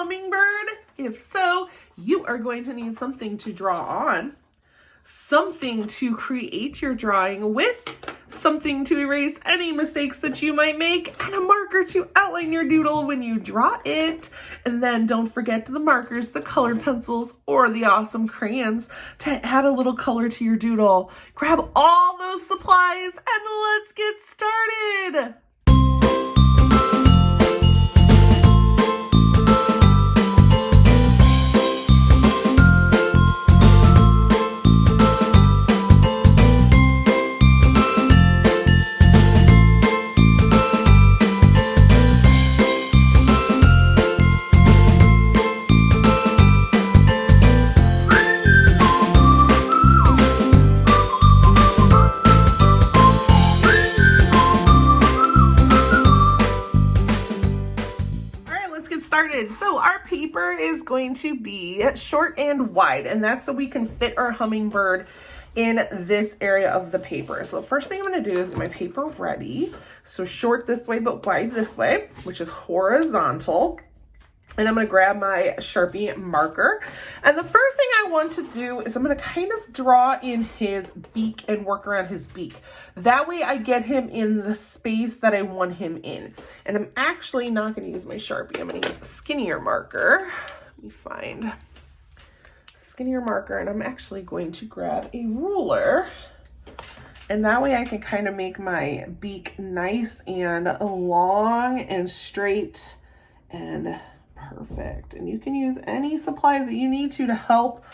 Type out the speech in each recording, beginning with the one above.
hummingbird? If so, you are going to need something to draw on, something to create your drawing with, something to erase any mistakes that you might make, and a marker to outline your doodle when you draw it. And then don't forget the markers, the colored pencils, or the awesome crayons to add a little color to your doodle. Grab all those supplies and let's get started. So our paper is going to be short and wide, and that's so we can fit our hummingbird in this area of the paper. So the first thing I'm going to do is get my paper ready. So short this way, but wide this way, which is horizontal. And I'm going to grab my Sharpie marker. And the first thing I want to do is I'm going to kind of draw in his beak and work around his beak. That way I get him in the space that I want him in. And I'm actually not going to use my Sharpie. I'm going to use a skinnier marker. Let me find a skinnier marker. And I'm actually going to grab a ruler. And that way I can kind of make my beak nice and long and straight and perfect. And you can use any supplies that you need to help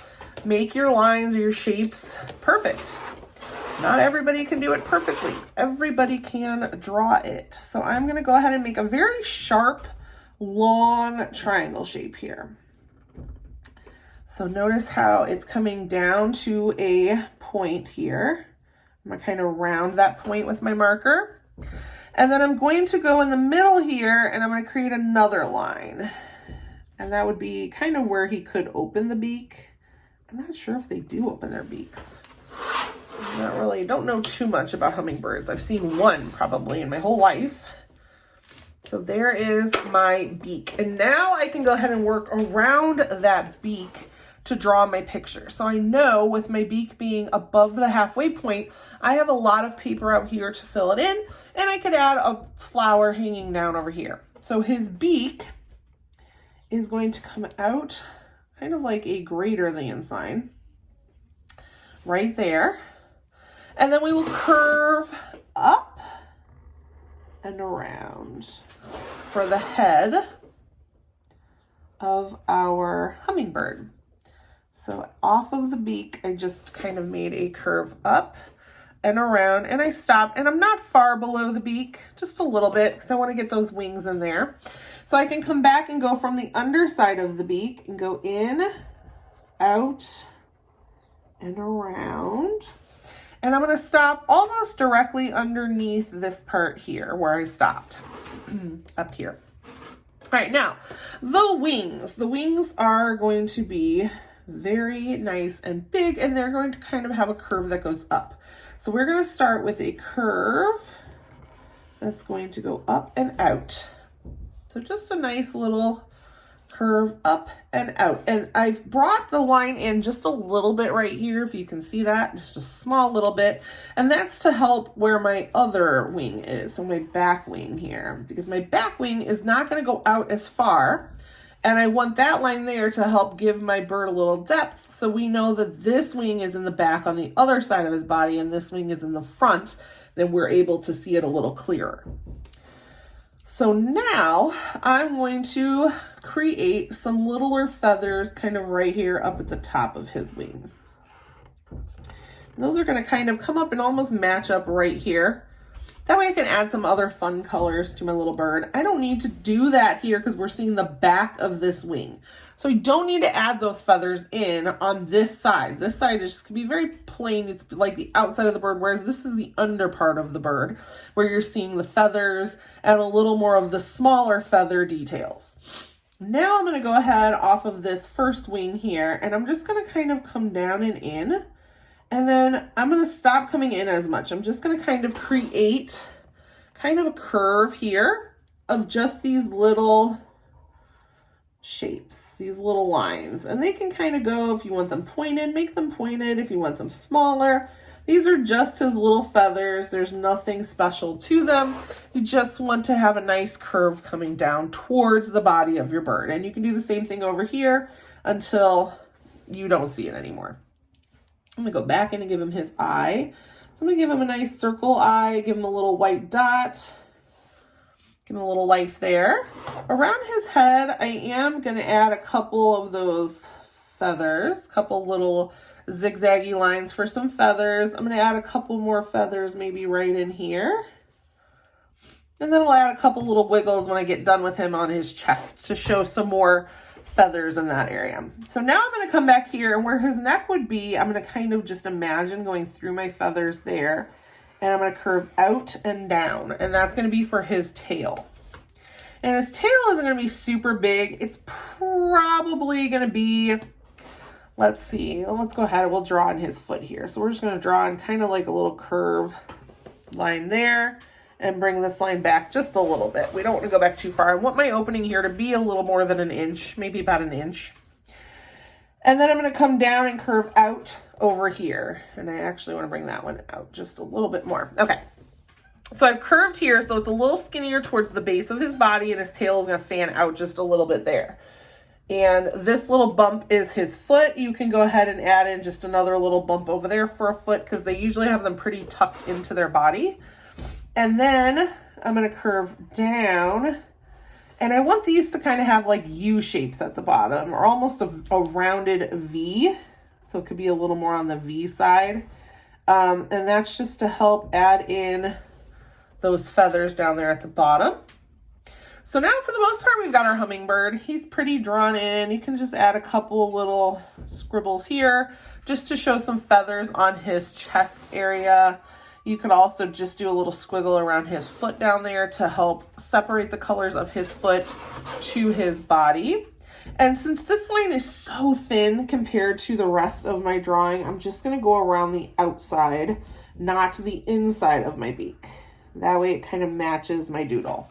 make your lines or your shapes perfect. Not everybody can do it perfectly. Everybody can draw it. So I'm going to go ahead and make a very sharp, long triangle shape here. So notice how it's coming down to a point here. I'm going to kind of round that point with my marker. And then I'm going to go in the middle here and I'm going to create another line. And that would be kind of where he could open the beak. I'm not sure if they do open their beaks. Don't know too much about hummingbirds. I've seen one probably in my whole life. So there is my beak. And now I can go ahead and work around that beak to draw my picture. So I know with my beak being above the halfway point, I have a lot of paper out here to fill it in, and I could add a flower hanging down over here. So his beak is going to come out kind of like a greater than sign right there. And then we will curve up and around for the head of our hummingbird. So off of the beak, I just kind of made a curve up and around, and I stopped, and I'm not far below the beak, just a little bit, because I want to get those wings in there. So I can come back and go from the underside of the beak and go in, out, and around. And I'm going to stop almost directly underneath this part here where I stopped, up here. All right, now, the wings. The wings are going to be very nice and big, and they're going to kind of have a curve that goes up. So we're going to start with a curve that's going to go up and out. So just a nice little curve up and out. And I've brought the line in just a little bit right here, if you can see that, just a small little bit. And that's to help where my other wing is, so my back wing here, because my back wing is not going to go out as far. And I want that line there to help give my bird a little depth, so we know that this wing is in the back on the other side of his body and this wing is in the front, then we're able to see it a little clearer. So now I'm going to create some littler feathers kind of right here up at the top of his wing. And those are going to kind of come up and almost match up right here. That way I can add some other fun colors to my little bird. I don't need to do that here because we're seeing the back of this wing. So we don't need to add those feathers in on this side. This side is just gonna be very plain. It's like the outside of the bird, whereas this is the under part of the bird where you're seeing the feathers and a little more of the smaller feather details. Now I'm gonna go ahead off of this first wing here, and I'm just gonna kind of come down and in. And then I'm going to stop coming in as much. I'm just going to kind of create kind of a curve here of just these little shapes, these little lines. And they can kind of go, if you want them pointed, make them pointed. If you want them smaller, these are just his little feathers. There's nothing special to them. You just want to have a nice curve coming down towards the body of your bird. And you can do the same thing over here until you don't see it anymore. I'm gonna go back in and give him his eye. So I'm gonna give him a nice circle eye, give him a little white dot, give him a little life there. Around his head, I am gonna add a couple of those feathers, a couple little zigzaggy lines for some feathers. I'm gonna add a couple more feathers maybe right in here. And then I'll add a couple little wiggles when I get done with him on his chest to show some more feathers in that area. So now I'm going to come back here, and where his neck would be, I'm going to kind of just imagine going through my feathers there, and I'm going to curve out and down, and that's going to be for his tail. And his tail isn't going to be super big. It's probably going to be, let's see, let's go ahead and we'll draw on his foot here. So we're just going to draw in kind of like a little curve line there, and bring this line back just a little bit. We don't want to go back too far. I want my opening here to be a little more than an inch, maybe about an inch. And then I'm going to come down and curve out over here. And I actually want to bring that one out just a little bit more. Okay. So I've curved here, so it's a little skinnier towards the base of his body, and his tail is going to fan out just a little bit there. And this little bump is his foot. You can go ahead and add in just another little bump over there for a foot, because they usually have them pretty tucked into their body. And then I'm going to curve down, and I want these to kind of have like U shapes at the bottom, or almost a rounded V. So it could be a little more on the V side. And that's just to help add in those feathers down there at the bottom. So now for the most part, we've got our hummingbird. He's pretty drawn in. You can just add a couple little scribbles here just to show some feathers on his chest area. You could also just do a little squiggle around his foot down there to help separate the colors of his foot to his body. And since this line is so thin compared to the rest of my drawing, I'm just going to go around the outside, not the inside of my beak. That way it kind of matches my doodle.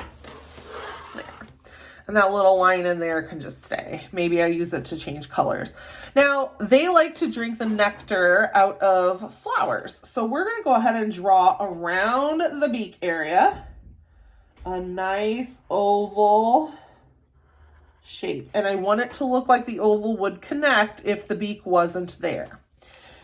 And that little line in there can just stay. Maybe I use it to change colors. Now, they like to drink the nectar out of flowers. So we're going to go ahead and draw around the beak area a nice oval shape. And I want it to look like the oval would connect if the beak wasn't there.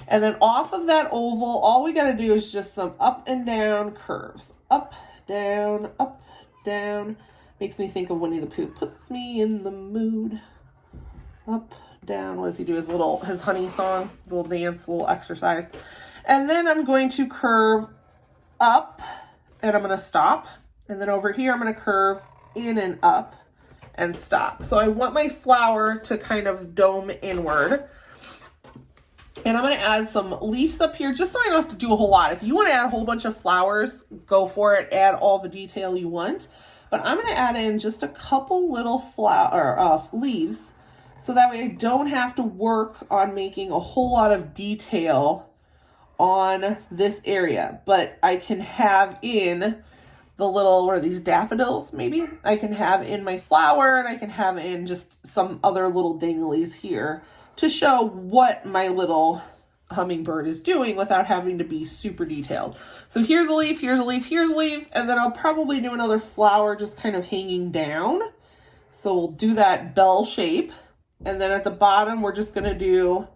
And then off of that oval, all we got to do is just some up and down curves. Up, down, up, down. Makes me think of Winnie the Pooh. Puts me in the mood. Up, down. What does he do? His honey song, his little dance, little exercise. And then I'm going to curve up, and I'm going to stop. And then over here, I'm going to curve in and up and stop. So I want my flower to kind of dome inward. And I'm going to add some leaves up here just so I don't have to do a whole lot. If you want to add a whole bunch of flowers, go for it. Add all the detail you want. But I'm going to add in just a couple little leaves, so that way I don't have to work on making a whole lot of detail on this area. But I can have in the little, what are these, daffodils maybe? I can have in my flower, and I can have in just some other little dinglies here to show what my little hummingbird is doing without having to be super detailed. So here's a leaf, here's a leaf, here's a leaf, and then I'll probably do another flower just kind of hanging down. So we'll do that bell shape. And then at the bottom, we're just gonna do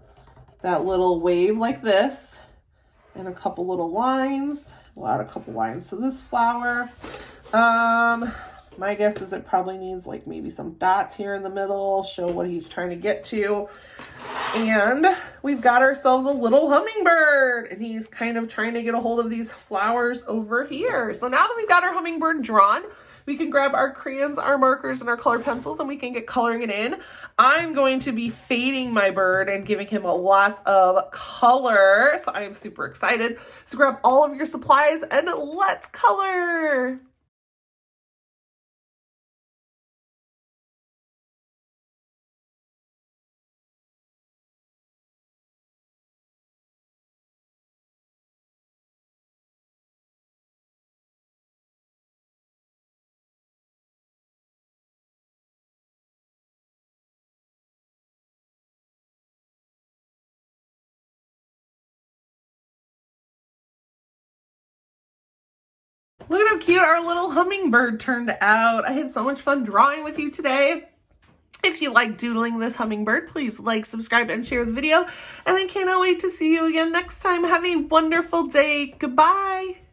that little wave like this, and a couple little lines. We'll add a couple lines to this flower. My guess is it probably needs like maybe some dots here in the middle, show what he's trying to get to. And we've got ourselves a little hummingbird, and he's kind of trying to get a hold of these flowers over here. So now that we've got our hummingbird drawn, we can grab our crayons, our markers, and our color pencils, and we can get coloring it in. I'm going to be fading my bird and giving him a lot of color. So I am super excited. So grab all of your supplies and let's color. Look at how cute our little hummingbird turned out. I had so much fun drawing with you today. If you like doodling this hummingbird, please like, subscribe, and share the video. And I cannot wait to see you again next time. Have a wonderful day. Goodbye.